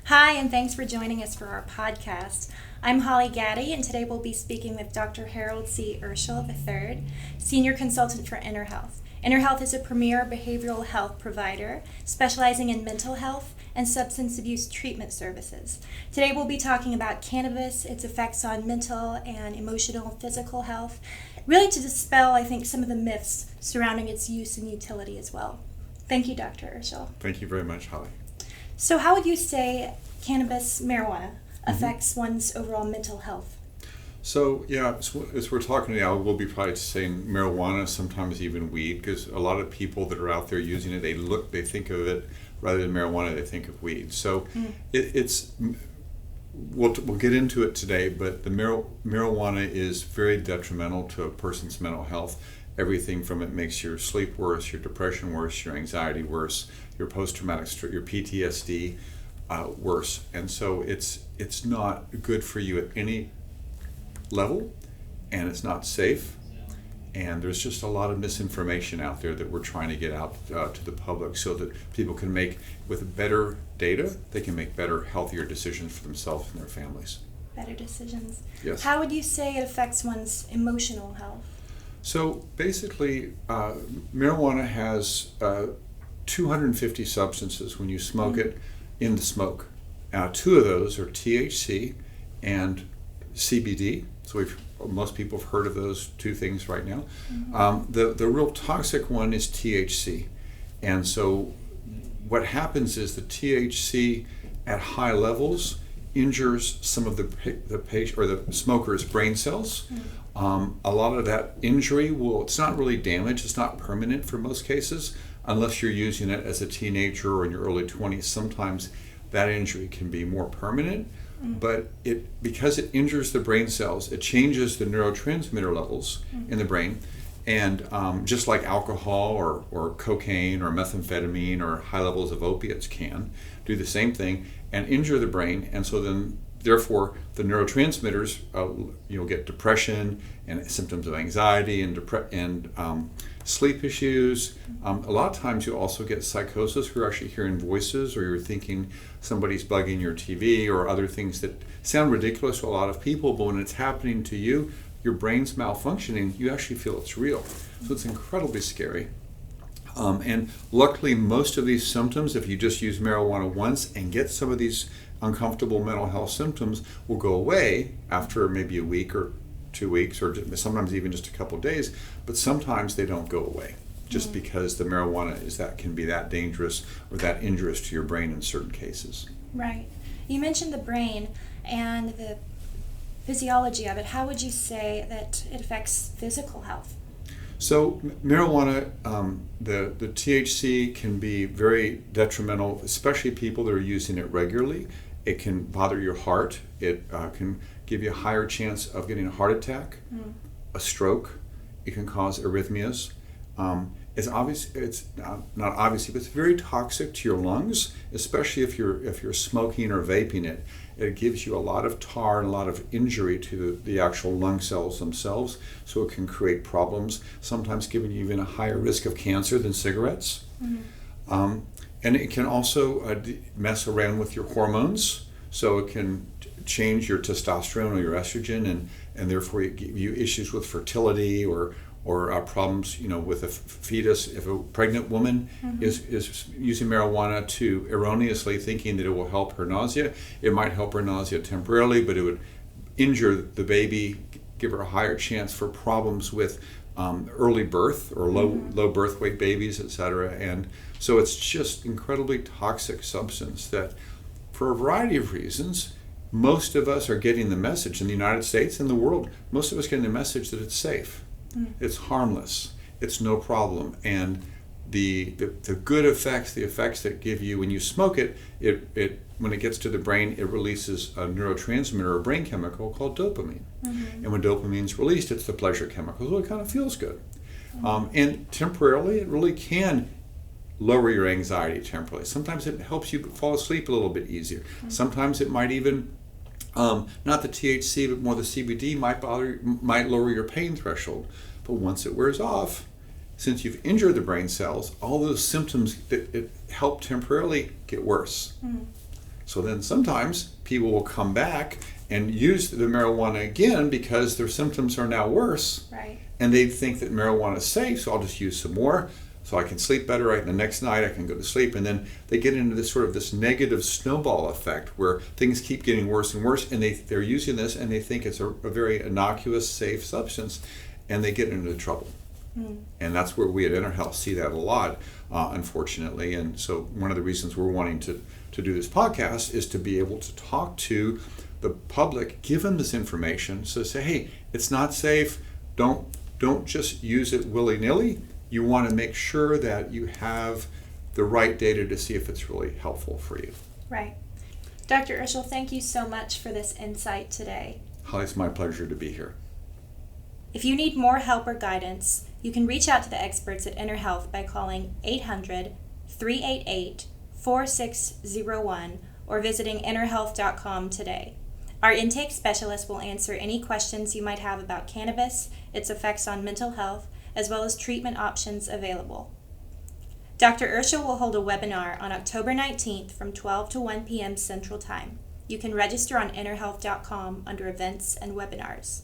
Hi, and thanks for joining us for our podcast. I'm Holly Gaddy, and today we'll be speaking with Dr. Harold C. Urschel III, Senior Consultant for Inner Health. Inner Health is a premier behavioral health provider specializing in mental health and substance abuse treatment services. Today we'll be talking about cannabis, its effects on mental and emotional and physical health, really to dispel, I think, some of the myths surrounding its use and utility as well. Thank you, Dr. Urschel. Thank you very much, Holly. So how would you say cannabis, marijuana, affects one's overall mental health? So, as we're talking now, we'll be probably saying marijuana, sometimes even weed, because a lot of people that are out there using it, they think of it, rather than marijuana, they think of weed. So we'll get into it today, but the marijuana is very detrimental to a person's mental health. Everything from it makes your sleep worse, your depression worse, your anxiety worse, your post-traumatic stress, your PTSD worse. And so it's not good for you at any level, and it's not safe. And there's just a lot of misinformation out there that we're trying to get out to the public so that people can make, with better data, they can make better, healthier decisions for themselves and their families. Better decisions. Yes. How would you say it affects one's emotional health? So basically, marijuana has 250 substances when you smoke it in the smoke. Two of those are THC and CBD. So most people have heard of those two things right now. The real toxic one is THC. And so what happens is the THC at high levels injures some of the patient or the smoker's brain cells. A lot of that injury it's not really damage, it's not permanent for most cases, unless you're using it as a teenager or in your early 20s. Sometimes that injury can be more permanent, but because it injures the brain cells, it changes the neurotransmitter levels in the brain. And just like alcohol or cocaine or methamphetamine or high levels of opiates can do the same thing and injure the brain. And so then, therefore, the neurotransmitters, you'll get depression and symptoms of anxiety and sleep issues. A lot of times you'll also get psychosis, where you're actually hearing voices or you're thinking somebody's bugging your TV or other things that sound ridiculous to a lot of people, but when it's happening to you, your brain's malfunctioning, you actually feel it's real. So it's incredibly scary. And luckily, most of these symptoms, if you just use marijuana once and get some of these uncomfortable mental health symptoms, will go away after maybe a week or 2 weeks, or sometimes even just a couple of days. But sometimes they don't go away, just because the marijuana can be that dangerous or that injurious to your brain in certain cases. Right. You mentioned the brain and the physiology of it. How would you say that it affects physical health? So marijuana, the THC can be very detrimental, especially people that are using it regularly. It can bother your heart. It can give you a higher chance of getting a heart attack, a stroke. It can cause arrhythmias. It's obvious. It's not obviously, but it's very toxic to your lungs, especially if you're smoking or vaping it. It gives you a lot of tar and a lot of injury to the actual lung cells themselves, so it can create problems, sometimes giving you even a higher risk of cancer than cigarettes. And it can also mess around with your hormones, so it can change your testosterone or your estrogen, and therefore give you issues with fertility or problems, with a fetus. If a pregnant woman is using marijuana to erroneously thinking that it will help her nausea, it might help her nausea temporarily, but it would injure the baby, give her a higher chance for problems with early birth or low birth weight babies, etc. And so it's just incredibly toxic substance that, for a variety of reasons, most of us are getting the message in the United States and the world. Most of us getting the message that it's safe. It's harmless, it's no problem, and the good effects, the effects that give you when you smoke it, when it gets to the brain, it releases a neurotransmitter or brain chemical called dopamine. And when dopamine's released, it's the pleasure chemical, so it kind of feels good. And temporarily, it really can lower your anxiety temporarily. Sometimes it helps you fall asleep a little bit easier. Sometimes it might even not the THC, but more the CBD might lower your pain threshold. But once it wears off, since you've injured the brain cells, all those symptoms that it help temporarily get worse. So then sometimes people will come back and use the marijuana again because their symptoms are now worse. Right. And they think that marijuana is safe, so I'll just use some more so I can sleep better, right? And the next night I can go to sleep. And then they get into this sort of this negative snowball effect where things keep getting worse and worse, and they're using this and they think it's a very innocuous, safe substance, and they get into trouble. And that's where we at InnerHealth see that a lot, unfortunately. And so one of the reasons we're wanting to do this podcast is to be able to talk to the public, give them this information, so say, hey, it's not safe. Don't just use it willy-nilly. You want to make sure that you have the right data to see if it's really helpful for you. Right. Dr. Urschel, thank you so much for this insight today. Holly, it's my pleasure to be here. If you need more help or guidance, you can reach out to the experts at InnerHealth by calling 800-388-4601 or visiting innerhealth.com today. Our intake specialist will answer any questions you might have about cannabis, its effects on mental health, as well as treatment options available. Dr. Urschel will hold a webinar on October 19th from 12 to 1 p.m. Central Time. You can register on innerhealth.com under Events and Webinars.